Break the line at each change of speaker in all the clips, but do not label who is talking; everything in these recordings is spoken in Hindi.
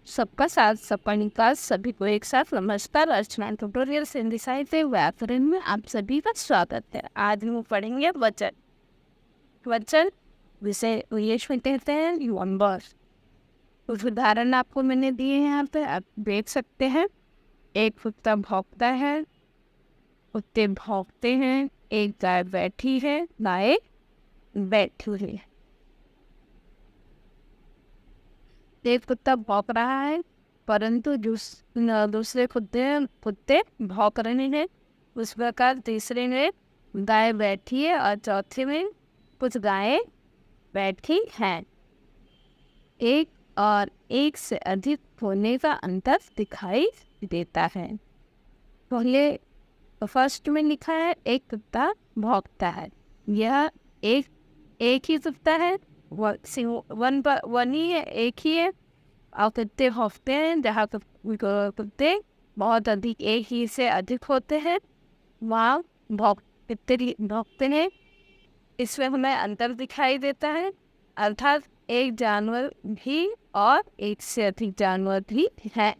सबका साथ सबका निकास सभी को एक साथ नमस्कार। अर्चना ट्यूटोरियल हिंदी साहित्य व्याकरण में आप सभी का स्वागत है। आज हम पढ़ेंगे वचन। वचन विषय इंग्लिश में कहते हैं नंबर्स। कुछ उदाहरण आपको मैंने दिए हैं, यहाँ पे आप देख सकते हैं। एक कुत्ता भौंकता है, कुत्ते भौंकते हैं। एक गाय बैठी है, गाय बैठी है। एक कुत्ता भौंक रहा है परंतु दूसरे कुत्ते भौंक रहे हैं। उस प्रकार तीसरे में गाय बैठी है और चौथे में कुछ गायें बैठी हैं। एक और एक से अधिक होने का अंतर दिखाई देता है। पहले फर्स्ट में लिखा है एक कुत्ता भौंकता है। यह एक ही कुत्ता है, वन ही है, एक ही है। और कुत्ते भौंकते हैं, जहाँ कुत्ते बहुत अधिक एक ही से अधिक होते हैं वहाँ भौंकते हैं। इसमें हमें अंतर दिखाई देता है, अर्थात एक जानवर भी और एक से अधिक जानवर भी है।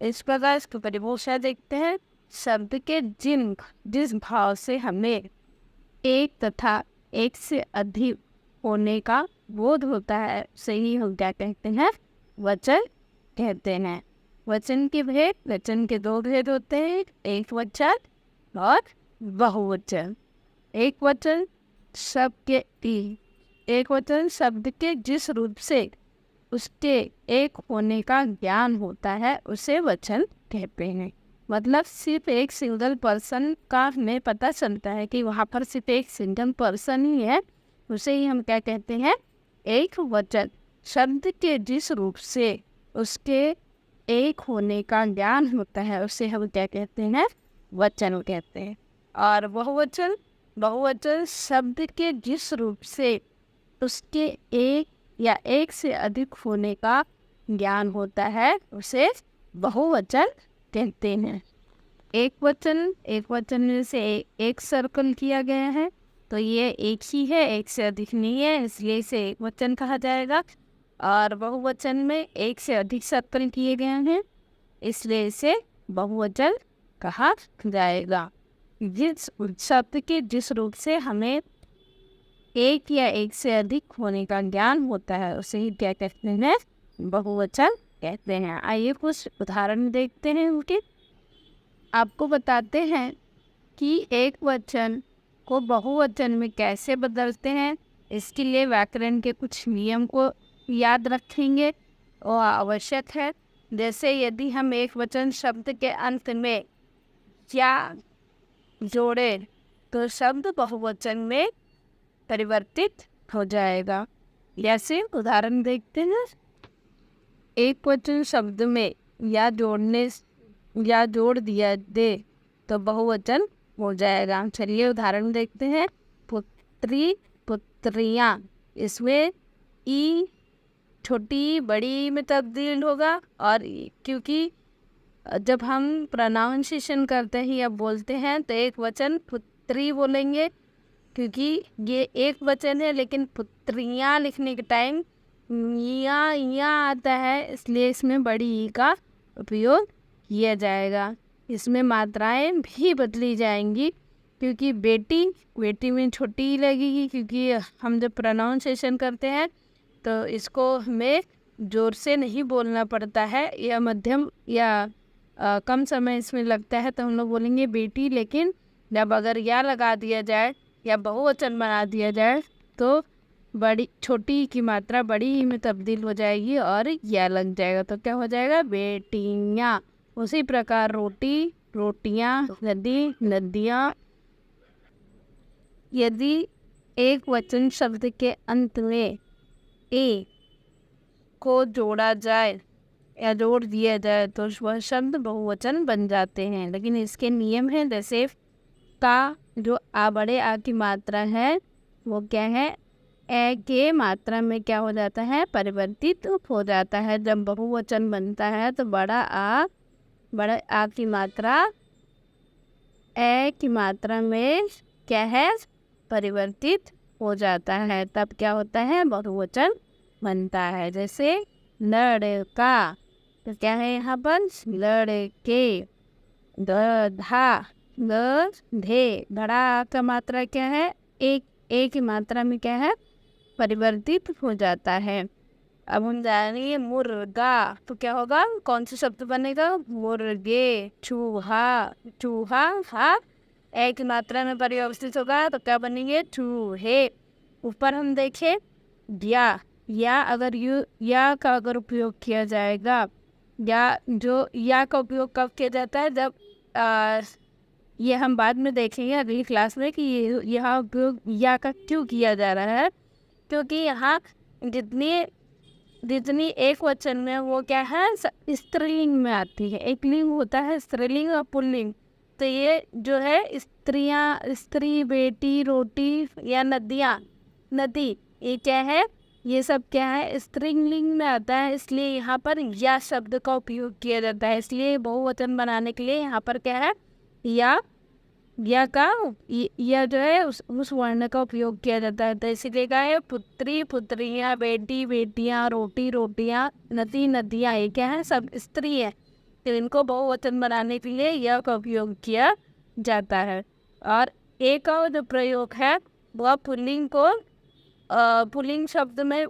इस प्रकार इसकी परिभाषा देखते हैं। शब्द के जिस भाव से हमें एक तथा एक से अधिक होने का बोध होता है उसे ही हम क्या कहते हैं, वचन कहते हैं। वचन के दो भेद होते हैं, एक वचन और बहुवचन। एक वचन शब्द के जिस रूप से उसके एक होने का ज्ञान होता है उसे वचन कहते हैं। मतलब सिर्फ एक सिंगल पर्सन का हमें पता चलता है कि वहाँ पर सिर्फ एक सिंगल पर्सन ही है, उसे ही हम क्या कहते हैं, एक वचन। शब्द के जिस रूप से उसके एक होने का ज्ञान होता है उसे हम क्या कहते हैं, वचन कहते हैं। और बहुवचन शब्द के जिस रूप से उसके एक या एक से अधिक होने का ज्ञान होता है उसे बहुवचन कहते हैं। एक वचन में से एक सर्कल किया गया है तो ये एक ही है, एक से अधिक नहीं है, इसलिए इसे एक वचन कहा जाएगा। और बहुवचन में एक से अधिक सर्कल किए गए हैं, इसलिए इसे बहुवचन कहा जाएगा। जिस शब्द के जिस रूप से हमें एक या एक से अधिक होने का ज्ञान होता है उसे ही क्या कहते हैं, बहुवचन कहते हैं। आइए कुछ उदाहरण देखते हैं उनके। आपको बताते हैं कि एक वचन को बहुवचन में कैसे बदलते हैं। इसके लिए व्याकरण के कुछ नियम को याद रखेंगे और आवश्यक है। जैसे यदि हम एक वचन शब्द के अंत में या जोड़े तो शब्द बहुवचन में परिवर्तित हो जाएगा। जैसे उदाहरण देखते हैं। एक वचन शब्द में या जोड़ दिया दे तो बहुवचन हो जाएगा। चलिए उदाहरण देखते हैं। पुत्री पुत्रियाँ, इसमें ई छोटी बड़ी में तब्दील होगा। और क्योंकि जब हम प्रोनाउंसिएशन करते हैं या बोलते हैं तो एक वचन पुत्री बोलेंगे, क्योंकि ये एक वचन है, लेकिन पुत्रियाँ लिखने के टाइम या आता है, इसलिए इसमें बड़ी ई का उपयोग किया जाएगा। इसमें मात्राएं भी बदली जाएंगी, क्योंकि बेटी में छोटी ई लगेगी, क्योंकि हम जब प्रोनाउंसिएशन करते हैं तो इसको हमें जोर से नहीं बोलना पड़ता है, या मध्यम या कम समय इसमें लगता है तो हम लोग बोलेंगे बेटी। लेकिन जब अगर या लगा दिया जाए या बहुवचन बना दिया जाए तो छोटी की मात्रा बड़ी ही में तब्दील हो जाएगी और या लग जाएगा, तो क्या हो जाएगा, बेटियाँ। उसी प्रकार रोटी रोटियाँ, नदी नदियाँ। यदि एक वचन शब्द के अंत में ए को जोड़ा जाए या जोड़ दिया जाए तो वह शब्द बहुवचन बन जाते हैं। लेकिन इसके नियम हैं, जैसे का जो बड़े आ की मात्रा है वो क्या है, ए के मात्रा में क्या हो जाता है, परिवर्तित हो जाता है। जब बहुवचन बनता है तो बड़ा आ की मात्रा ए की मात्रा में क्या है, परिवर्तित हो जाता है, तब क्या होता है, बहुवचन बनता है। जैसे लड़का, तो क्या है यहाँ पर लड़के। धा धे, धड़ा का मात्रा क्या है, एक ही मात्रा में क्या है परिवर्तित हो जाता है। अब हम जानेंगे मुर्गा, तो क्या होगा, कौन सा शब्द बनेगा, मुर्गे। चूहा, चूहा हा एक मात्रा में परिवर्तित होगा तो क्या बनेंगे, चूहे। ऊपर हम देखें या अगर या का अगर उपयोग किया जाएगा, या का उपयोग कब किया जाता है, जब ये हम बाद में देखेंगे अगली क्लास में कि यहाँ उपयोग या का क्यों किया जा रहा है, क्योंकि यहाँ जितनी एक वचन में वो क्या है स्त्रीलिंग में आती है। एक लिंग होता है स्त्रीलिंग और पुल्लिंग, तो ये जो है स्त्रियाँ, स्त्री, बेटी, रोटी या नदियाँ, नदी, ये क्या है, ये सब क्या है स्त्रीलिंग में आता है, इसलिए यहाँ पर या शब्द का उपयोग किया जाता है। इसलिए बहुवचन बनाने के लिए यहाँ पर क्या है या जो है उस वर्ण का उपयोग किया जाता है। तो इसीलिए क्या है पुत्री, पुत्रियाँ, बेटी, बेटियाँ, रोटी, रोटियाँ, नदी, नदियाँ, ये क्या है सब स्त्री है, तो इनको बहुवचन बनाने के लिए यह का उपयोग किया जाता है। और एक का जो प्रयोग है वह पुल्लिंग को पुल्लिंग शब्द में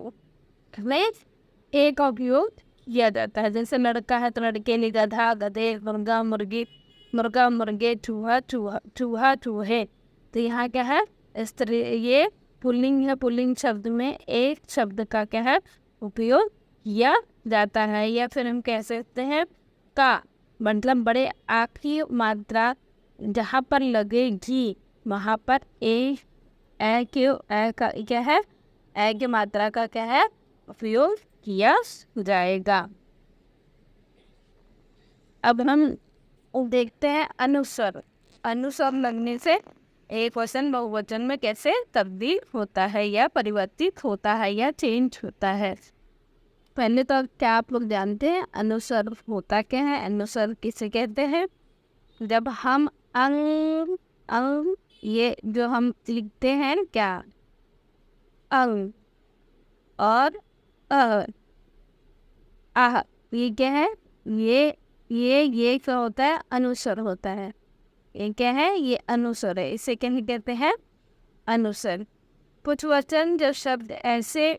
एक का उपयोग किया जाता है। जैसे लड़का है तो लड़के लिए गधा, गधे, मुर्गा, मुर्गी, मुर्गा, मुर्गे, चूहा, चूहा, चूहे। तो यहाँ क्या है स्त्री, ये पुल्लिंग है, पुल्लिंग शब्द में एक शब्द का क्या है उपयोग किया जाता है। या फिर हम कह सकते हैं का, मतलब बड़े आखिरी मात्रा जहाँ पर लगेगी वहाँ पर ए का क्या है ए की मात्रा का क्या है उपयोग किया जाएगा। अब हम देखते हैं अनुस्वर। अनुस्वर लगने से एक वचन बहुवचन में कैसे तब्दील होता है या परिवर्तित होता है या चेंज होता है। पहले तो क्या आप लोग जानते हैं अनुस्वर होता क्या है, अनुस्वर किसे कहते हैं, जब हम अंग ये जो हम लिखते हैं क्या अंग और आह, ये क्या है, ये क्या होता है अनुस्वर होता है। ये क्या है, ये अनुस्वर है, इसे क्या कहते हैं अनुस्वर। कुछ वचन जो शब्द ऐसे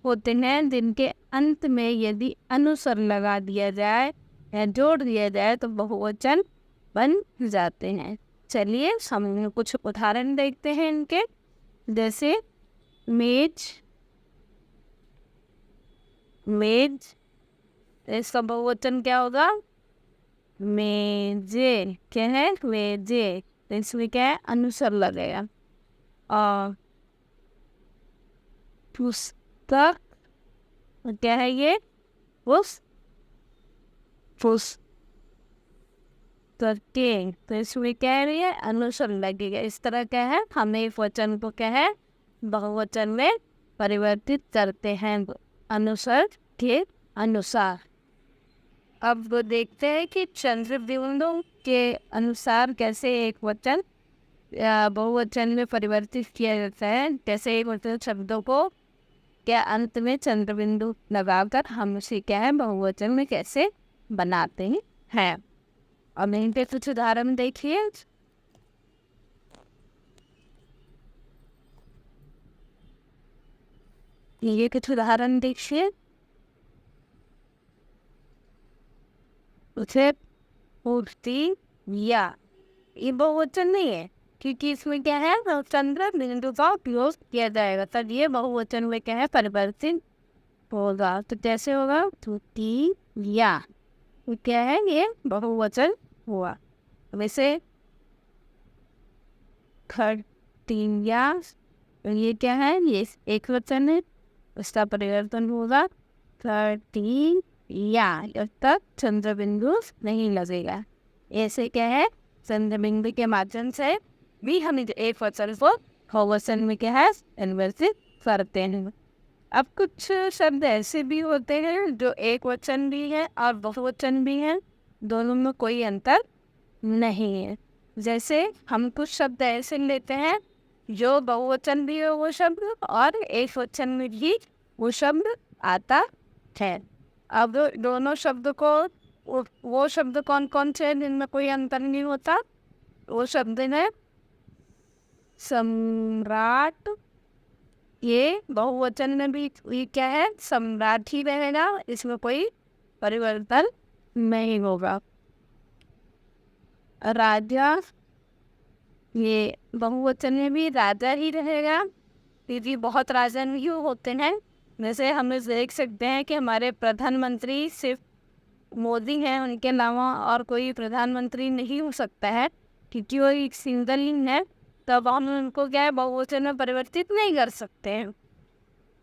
होते हैं जिनके अंत में यदि अनुस्वर लगा दिया जाए या जोड़ दिया जाए तो बहुवचन बन जाते हैं। चलिए हम कुछ उदाहरण देखते हैं इनके। जैसे मेज, मेज, इसका बहुवचन क्या होगा मेजे, क्या है मेजे, तो इसमें क्या है अनुस्वर लगेगा। और पुस्तक, क्या है ये पुस्तकें, तो इसमें क्या है ये अनुस्वर लगेगा। इस तरह क्या है हमें एक वचन को क्या है बहुवचन में परिवर्तित करते हैं अनुस्वर के अनुसार। अब देखते हैं कि चंद्रबिंदु के अनुसार कैसे एक वचन बहुवचन में परिवर्तित किया जाता है। जैसे एक वचन शब्दों को क्या अंत में चंद्रबिंदु लगाकर हम उसे क्या है बहुवचन में कैसे बनाते हैं। अब इन पे कुछ उदाहरण देखिए। ये कुछ उदाहरण देखिए। उसे पूर्ति या, ये बहुवचन नहीं है क्योंकि इसमें क्या है चंद्र बिंदु का उपयोग किया जाएगा, तब ये बहुवचन में क्या है परिवर्तित होगा। तो कैसे होगा तुति या, तो क्या है ये बहुवचन हुआ। वैसे खटिया, ये क्या है ये एक वचन है, उसका परिवर्तन होगा खटिया, जब तक चंद्र बिंदु नहीं लगेगा। ऐसे क्या है चंद्र बिंदु के माध्यम से भी हम एक वचन को बहुवचन में क्या है परिवर्तित करते हैं। अब कुछ शब्द ऐसे भी होते हैं जो एक वचन भी है और बहुवचन भी है, दोनों में कोई अंतर नहीं है। जैसे हम कुछ शब्द ऐसे लेते हैं जो बहुवचन भी है वो शब्द और एक वचन में भी वो शब्द आता है। अब दोनों शब्द को वो शब्द कौन कौन से हैं जिनमें कोई अंतर नहीं होता? वो शब्द है सम्राट, ये बहुवचन में भी ये क्या है, सम्राट ही रहेगा, इसमें कोई परिवर्तन नहीं होगा। राजा, ये बहुवचन में भी राजा ही रहेगा, क्योंकि बहुत राजा नहीं होते हैं। जैसे हम देख सकते हैं कि हमारे प्रधानमंत्री सिर्फ मोदी हैं, उनके अलावा और कोई प्रधानमंत्री नहीं हो सकता है, क्योंकि वो एक सिंगल ही है। तब हम उनको क्या है, बहुवचन में परिवर्तित नहीं कर सकते हैं।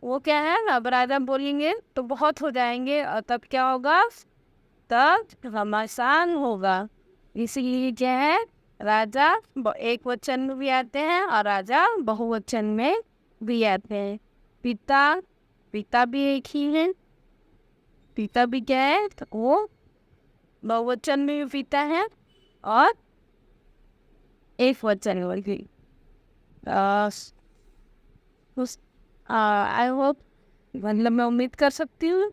वो क्या है, अब राजा बोलेंगे तो बहुत हो जाएंगे, और तब क्या होगा, तब घमासान होगा। इसीलिए क्या है, राजा एक वचन में भी आते हैं और राजा बहुवचन में भी आते हैं। पिता, पिता भी एक ही है, पिता भी क्या है, तो वो बहुवचन में भी पिता है और एक वचन में भी। आई होप, मतलब मैं उम्मीद कर सकती हूँ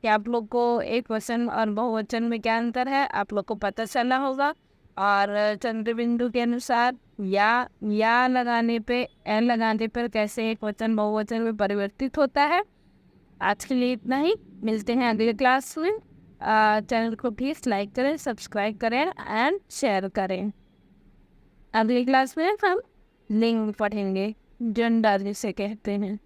कि आप लोग को एक वचन और बहुवचन में क्या अंतर है आप लोग को पता चला होगा। और चंद्र बिंदु के अनुसार या लगाने पे, एल लगाने पर कैसे एक वचन बहुवचन में परिवर्तित होता है। आज के लिए इतना ही, मिलते हैं अगले क्लास में। चैनल को प्लीज़ लाइक करें, सब्सक्राइब करें एंड शेयर करें। अगली क्लास में हम लिंग पढ़ेंगे, जेंडर जिसे कहते हैं।